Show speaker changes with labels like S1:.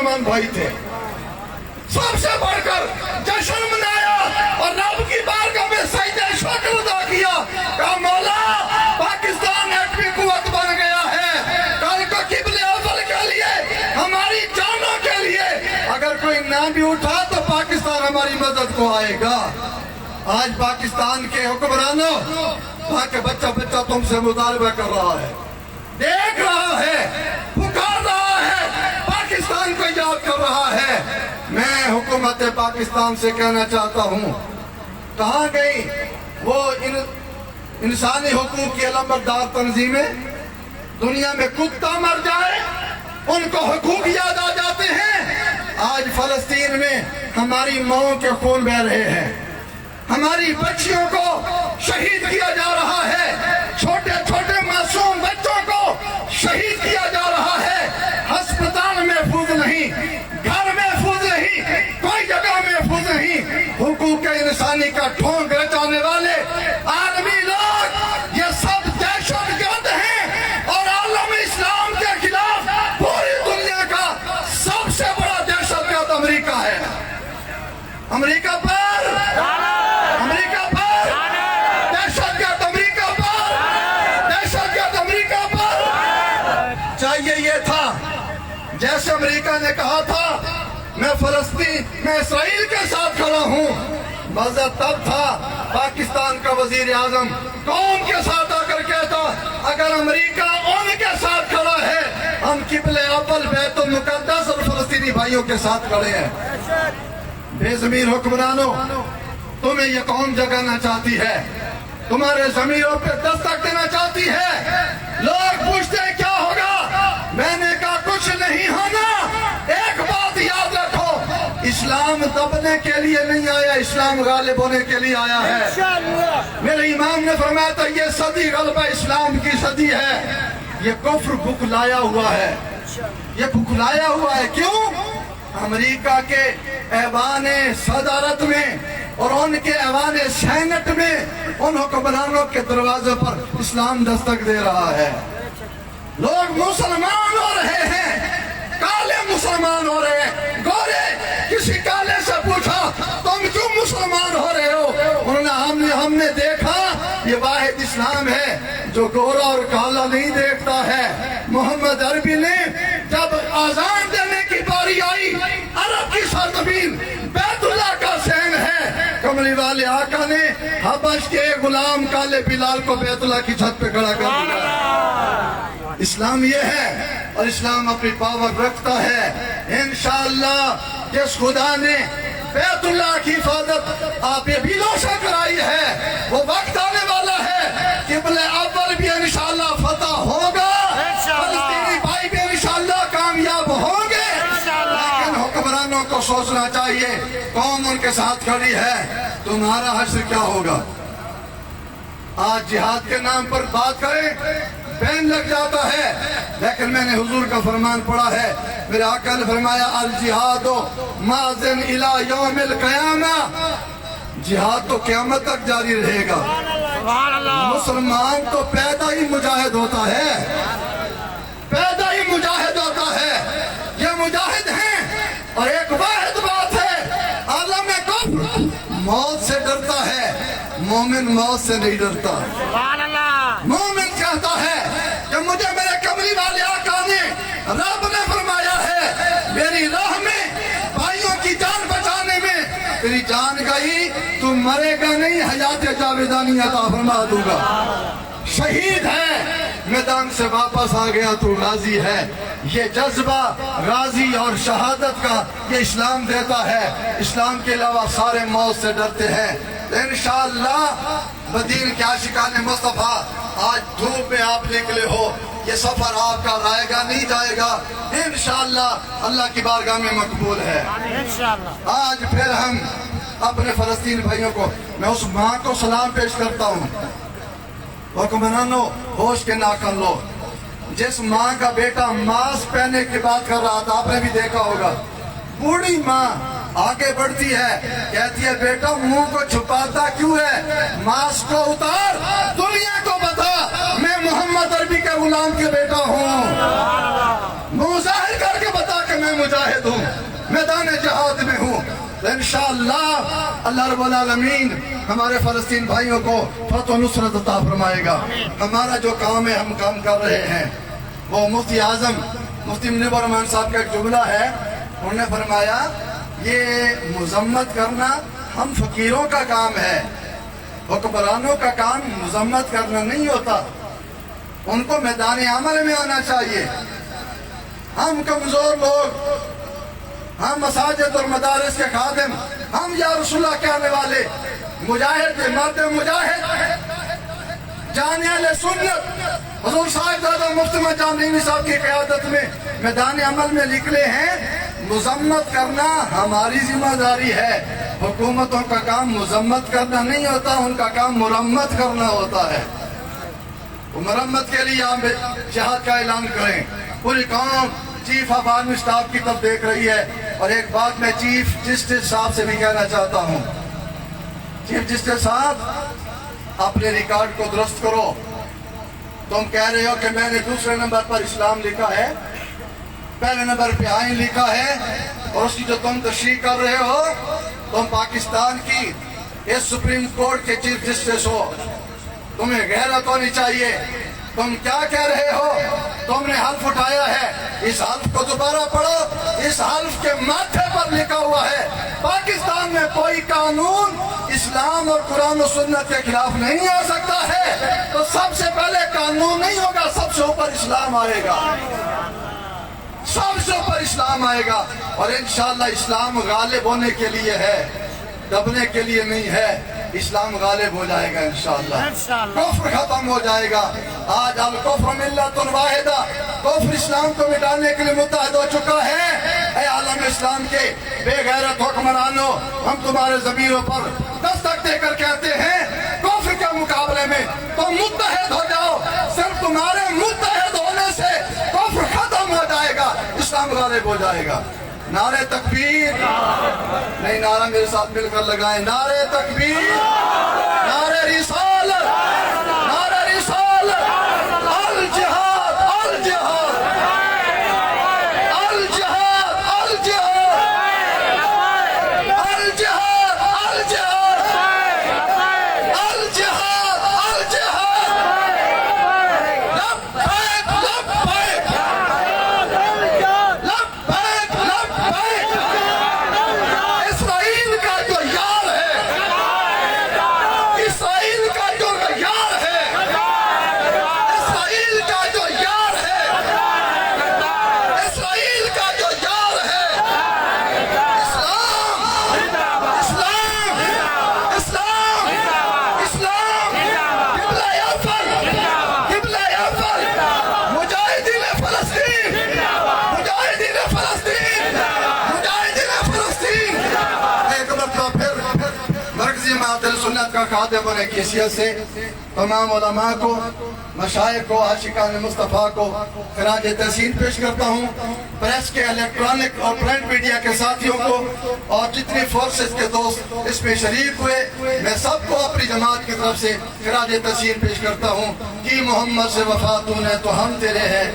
S1: मुसलमान भाई थे, सबसे बढ़कर जश्न मनाया और रब की बारगाह में सजदे शुक्र अदा किया। कहा मौला पाकिस्तान एटमी कुव्वत बन गया है, कल को किबले अव्वल के लिए, हमारी जानों के लिए अगर कोई ना भी उठा तो पाकिस्तान हमारी मदद को आएगा। आज पाकिस्तान के हुक्मरानों वहाँ के बच्चा बच्चा तुमसे मुतालबा कर रहा है, देख रहा है, पुकार रहा है, पाकिस्तान को याद कर रहा है। मैं हुकूमत पाकिस्तान से कहना चाहता हूँ, कहाँ गई वो इंसानी हुकूक की अलमबरदार तंजीमें? दुनिया में कुत्ता मर जाए उनको हुकूक याद आ जाते हैं। आज फलस्तीन में हमारी माओं के खून बह रहे हैं, हमारी बच्चियों को शहीद किया जा रहा है, छोटे छोटे मासूम बच्चों को शहीद किया जा रहा है। अस्पताल महफूज नहीं, घर महफूज नहीं, कोई जगह महफूज नहीं। हुकूक इंसानी का ढोंग रचाने वाले आदमी लोग ये सब दहशतगर्द हैं और आलम इस्लाम के खिलाफ पूरी दुनिया का सबसे बड़ा दहशतगर्द अमेरिका है। अमेरिका पर जैसे अमेरिका ने कहा था मैं फलस्तीन मैं इसराइल के साथ खड़ा हूँ, मज़ा तब था पाकिस्तान का वजीर आजम कौम के साथ आकर कहता अगर अमेरिका उनके साथ खड़ा है, हम किबले अव्वल बैतुल मुक़द्दस और फलस्तीनी भाइयों के साथ खड़े हैं। बेज़मीर हुक्मरानों, तुम्हें ये कौम जगाना चाहती है, तुम्हारे ज़मीरों पे दस्तक देना चाहती है। लोग पूछते हैं क्या होगा, मैंने कहा कुछ नहीं होना। एक बात याद रखो, इस्लाम दबने के लिए नहीं आया, इस्लाम गालिब होने के लिए आया है। मेरे इमाम ने फरमाया था ये सदी गलबा इस्लाम की सदी है। ये कुफ्र बुखलाया हुआ है, ये बुखलाया हुआ है। क्यों? अमेरिका के ऐवान सदारत में और उनके ऐवान सेनेट में उन हुक्मरानों के दरवाजे पर इस्लाम दस्तक दे रहा है। लोग मुसलमान हो रहे हैं, काले मुसलमान हो रहे हैं। गोरे किसी काले से पूछा तुम क्यों मुसलमान हो रहे हो, उन्होंने हमने देखा ये वाहिद इस्लाम है जो गोरा और काला नहीं देखता है। मोहम्मद अरबी ने जब आजान देने की बारी आई, अरब की सरजमीन बैतुल्लाह का सहन है, कमली वाले आका ने हबश के गुलाम काले बिलाल को बैतुल्लाह की छत पे खड़ा कर दिया। इस्लाम ये है और इस्लाम अपनी पावर रखता है। इंशाअल्लाह जिस खुदा ने बैतुल्लाह की हिफाजत आप ये बिलों से कराई है, वो वक्त आने वाला है किबले अव्वल भी इंशाअल्लाह फतह होगा, फलस्तीनी भाई भी इंशाअल्लाह कामयाब होंगे। लेकिन हुक्मरानों को सोचना चाहिए कौम उनके साथ खड़ी है, तुम्हारा हश्र क्या होगा। आज जिहाद के नाम पर बात करें बैन लग जाता है, लेकिन मैंने हुजूर का फरमान पढ़ा है, मेरे आका ने फरमाया अल जिहादो माज़िन इला यौमिल क़यामा, जिहाद तो क़यामत तक जारी रहेगा। मुसलमान तो पैदा ही मुजाहिद होता है, पैदा ही मुजाहिद होता है, ये मुजाहिद हैं। और एक वाहिद बात है, आलम कुफ्र मौत से डरता है, मोमिन मौत से नहीं डरता। मोमिन कहता है कि मुझे मेरे कमली वाले आका ने रब ने फरमाया है मेरी राह में भाइयों की जान बचाने में तेरी जान गई, तू मरेगा नहीं, हयात जावेदानी अता फरमा दूंगा। शहीद है, मैदान से वापस आ गया, तू गाजी है। ये जज्बा गाजी और शहादत का ये इस्लाम देता है। इस्लाम के अलावा सारे मौत से डरते हैं। इंशाअल्लाह मदीने के आशिकाने मुस्तफा, आज धूप में आप निकले हो, ये सफर आपका रहेगा नहीं जाएगा, इंशाअल्लाह अल्लाह की बारगाह में मकबूल है। आज फिर हम अपने फलस्तीन भाइयों को, मैं उस माँ को सलाम पेश करता हूँ। हुक्मरानों होश के नाकन लो, जिस माँ का बेटा मास्क पहनने की बात कर रहा था, आपने भी देखा होगा, बूढ़ी माँ आगे बढ़ती है, कहती है बेटा मुंह को छुपाता क्यों है, मास्क को उतार, दुनिया को बता मैं मोहम्मद अरबी के गुलाम के बेटा हूँ। मुंह जाहिर करके बता के میں مجاہد ہوں، میدان جہاد میں ہوں، تو انشاءاللہ اللہ رب العالمین ہمارے فلسطین بھائیوں کو فتح و نصرت عطا فرمائے گا۔ ہمارا جو کام ہے ہم کام کر رہے ہیں، وہ مفتی اعظم مفتی منیب الرحمان صاحب کا ایک جملہ ہے، انہوں نے فرمایا یہ مذمت کرنا ہم فقیروں کا کام ہے، حکمرانوں کا کام مذمت کرنا نہیں ہوتا، ان کو میدان عمل میں آنا چاہیے۔ ہم کمزور لوگ، ہم مساجد اور مدارس کے خادم، ہم یا رسول اللہ کہنے والے مجاہد، مرد مجاہد، جامع اہل سنت حضور صاحبزادہ مفتی محمد جامعی صاحب کی قیادت میں میدان عمل میں نکلے ہیں۔ مذمت کرنا ہماری ذمہ داری ہے، حکومتوں کا کام مذمت کرنا نہیں ہوتا، ان کا کام مرمت کرنا ہوتا ہے۔ مرمت کے لیے آپ جہاد کا اعلان کریں۔ پوری قوم چیف آف آرمی اسٹاف کی طرف دیکھ رہی ہے، اور ایک بات میں چیف جسٹس صاحب سے بھی کہنا چاہتا ہوں، چیف جسٹس صاحب اپنے ریکارڈ کو درست کرو۔ تم کہہ رہے ہو کہ میں نے دوسرے نمبر پر اسلام لکھا ہے، پہلے نمبر پہ آئین لکھا ہے، اور اس کی جو تم تشریح کر رہے ہو، تم پاکستان کی اس سپریم کورٹ کے چیف جسٹس ہو، تمہیں غیرت ہونی چاہیے۔ تم کیا کہہ رہے ہو؟ تم نے حلف اٹھایا ہے، اس حلف کو دوبارہ پڑھو۔ اس حلف کے ماتھے پر لکھا ہوا ہے پاکستان میں کوئی قانون اسلام اور قرآن و سنت کے خلاف نہیں آ سکتا ہے، تو سب سے پہلے قانون نہیں ہوگا، سب سے اوپر اسلام آئے گا، سب سے اوپر اسلام آئے گا۔ اور انشاءاللہ اسلام غالب ہونے کے لیے ہے، دبنے کے لیے نہیں ہے۔ اسلام غالب ہو جائے گا انشاءاللہ، کفر ختم ہو جائے گا۔ آج الکفر ملت واحدہ، کفر اسلام کو مٹانے کے لیے متحد ہو چکا ہے۔ اے عالم اسلام کے بے غیرت حکمرانوں، ہم تمہارے ضمیروں پر دستک دے کر کہتے ہیں کفر کے مقابلے میں تم متحد ہو جاؤ۔ صرف تمہارے متحد ہونے سے کفر ختم ہو جائے گا، اسلام غالب ہو جائے گا۔ نعرہ تکبیر، نہیں نعرہ میرے ساتھ مل کر لگائیں، نعرہ تکبیر، نعرہ رسالت، نعرہ رسالت، الجہاد، الجہاد، الجہاد، الجہاد، الجہاد، الجہاد، الجہاد، الجہاد، لبیک، لبیک، لبیک، لبیک۔ اسرائیل کا جو یار ہے، اسرائیل کا جو یار ہے، اسرائیل کا جو یار ہے، اسرائیل کا جو یار ہے، اسلام، اسلام، اسلام، اسلام، قبلہ اول، قبلہ اول، مجاہدین فلسطین، مجاہدین فلسطین، مجاہدین فلسطین۔ ایک مرتبہ پھر مرکزی جماعت اہل سنت کا خادم ہونے کی حیثیت سے تمام علماء کو، مشائخ کو، عاشقان مصطفیٰ کو خراج تحسین پیش کرتا ہوں۔ پریس کے، الیکٹرانک اور پرنٹ میڈیا کے ساتھیوں کو، اور جتنی فورسز کے دوست اس میں شریک ہوئے، میں سب کو اپنی جماعت کی طرف سے خراج تحسین پیش کرتا ہوں کہ محمد سے وفا تو نے تو ہم تیرے ہیں۔